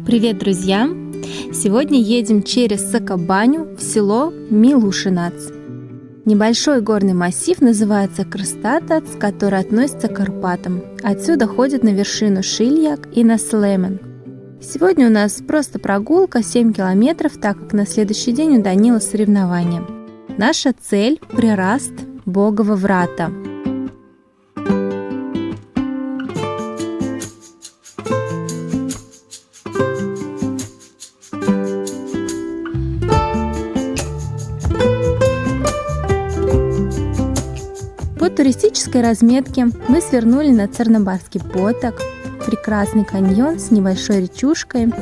Привет, друзья! Сегодня едем через Сокобаню в село Милушинац. Небольшой горный массив называется Крстатац, который относится к Карпатам. Отсюда ходят на вершину Шильяк и на Слемен. Сегодня у нас просто прогулка 7 километров, так как на следующий день у Данила соревнования. Наша цель – Прираст Богова Врата. По туристической разметке мы свернули на Цернобарский поток, прекрасный каньон с небольшой речушкой.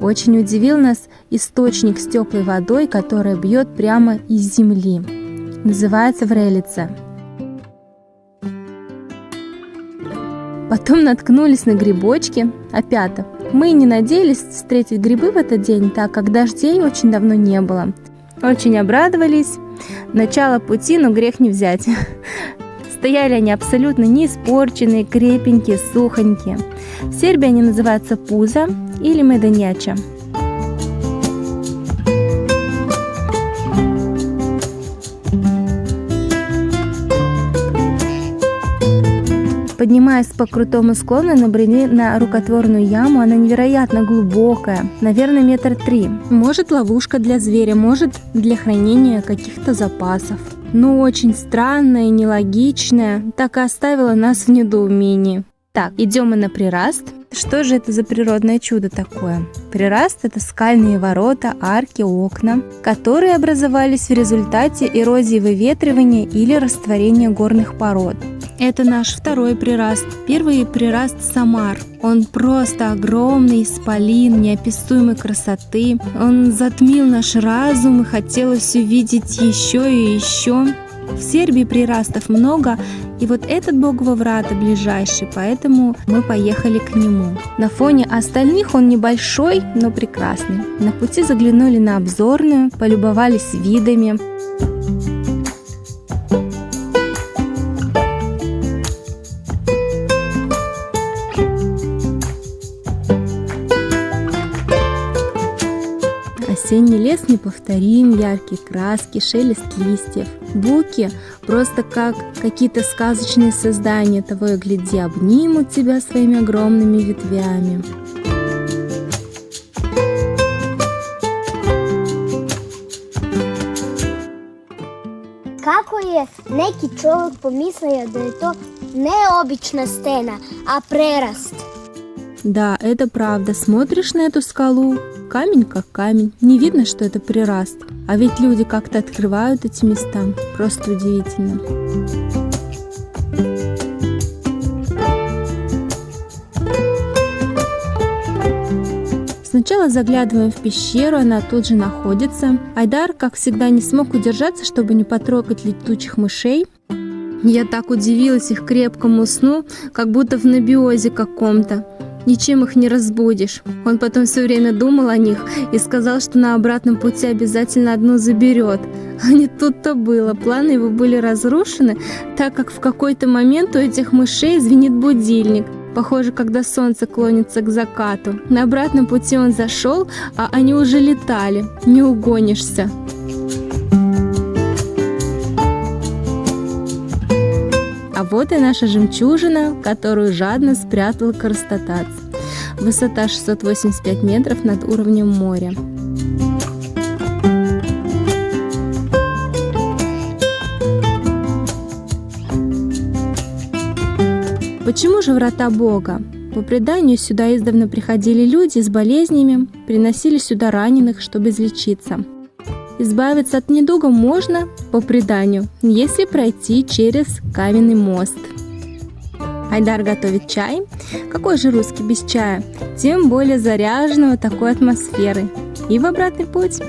Очень удивил нас источник с теплой водой, которая бьет прямо из земли. Называется Врелица. Потом наткнулись на грибочки, опята. Мы не надеялись встретить грибы в этот день, так как дождей очень давно не было. Очень обрадовались. Начало пути, но грех не взять. Стояли они абсолютно не испорченные, крепенькие, сухонькие. В Сербии они называются пуза или меденяча. Поднимаясь по крутому склону, набрели на рукотворную яму. Она невероятно глубокая, наверное, 3 метра. Может, ловушка для зверя, может, для хранения каких-то запасов. Но очень странная и нелогичная, так и оставила нас в недоумении. Так, идем мы на Прираст. Что же это за природное чудо такое? Прираст – это скальные ворота, арки, окна, которые образовались в результате эрозии выветривания или растворения горных пород. Это наш второй прираст. Первый прираст Самар. Он просто огромный исполин неописуемой красоты. Он затмил наш разум и хотелось увидеть еще и еще. В Сербии прирастов много, и вот этот Богово Врата ближайший, поэтому мы поехали к нему. На фоне остальных он небольшой, но прекрасный. На пути заглянули на обзорную, полюбовались видами. Осенний лес неповторим, яркие краски, шелест листьев. Буки просто как какие-то сказочные создания, того и гляди, обнимут тебя своими огромными ветвями. Kako je neki čovjek pomislio da je to neobična stena, а прераст? Да, это правда. Смотришь на эту скалу, камень как камень. Не видно, что это прираст. А ведь люди как-то открывают эти места. Просто удивительно. Сначала заглядываем в пещеру, она тут же находится. Айдар, как всегда, не смог удержаться, чтобы не потрогать летучих мышей. Я так удивилась их крепкому сну, как будто в анабиозе каком-то. Ничем их не разбудишь. Он потом все время думал о них и сказал, что на обратном пути обязательно одну заберет. А не тут-то было. Планы его были разрушены, так как в какой-то момент у этих мышей звенит будильник. Похоже, когда солнце клонится к закату. На обратном пути он зашел, а они уже летали. Не угонишься. А вот и наша жемчужина, которую жадно спрятал Крстатац. Высота 685 метров над уровнем моря. Почему же врата Бога? По преданию, сюда издавна приходили люди с болезнями, приносили сюда раненых, чтобы излечиться. Избавиться от недуга можно, по преданию, если пройти через каменный мост. Айдар готовит чай. Какой же русский без чая? Тем более заряженного такой атмосферой. И в обратный путь.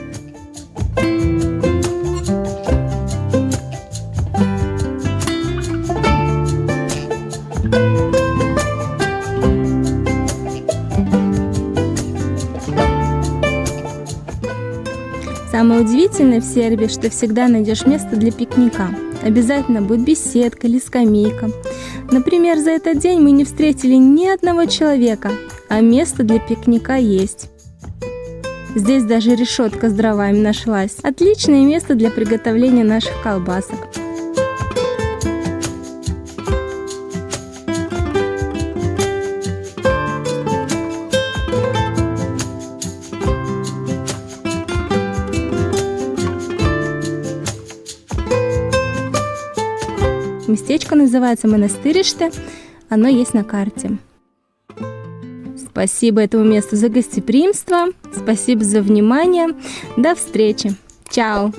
Самое удивительное в Сербии, что всегда найдешь место для пикника. Обязательно будет беседка или скамейка. Например, за этот день мы не встретили ни одного человека, а место для пикника есть. Здесь даже решетка с дровами нашлась. Отличное место для приготовления наших колбасок. Местечко называется Монастыриште, оно есть на карте. Спасибо этому месту за гостеприимство, спасибо за внимание, до встречи, чао!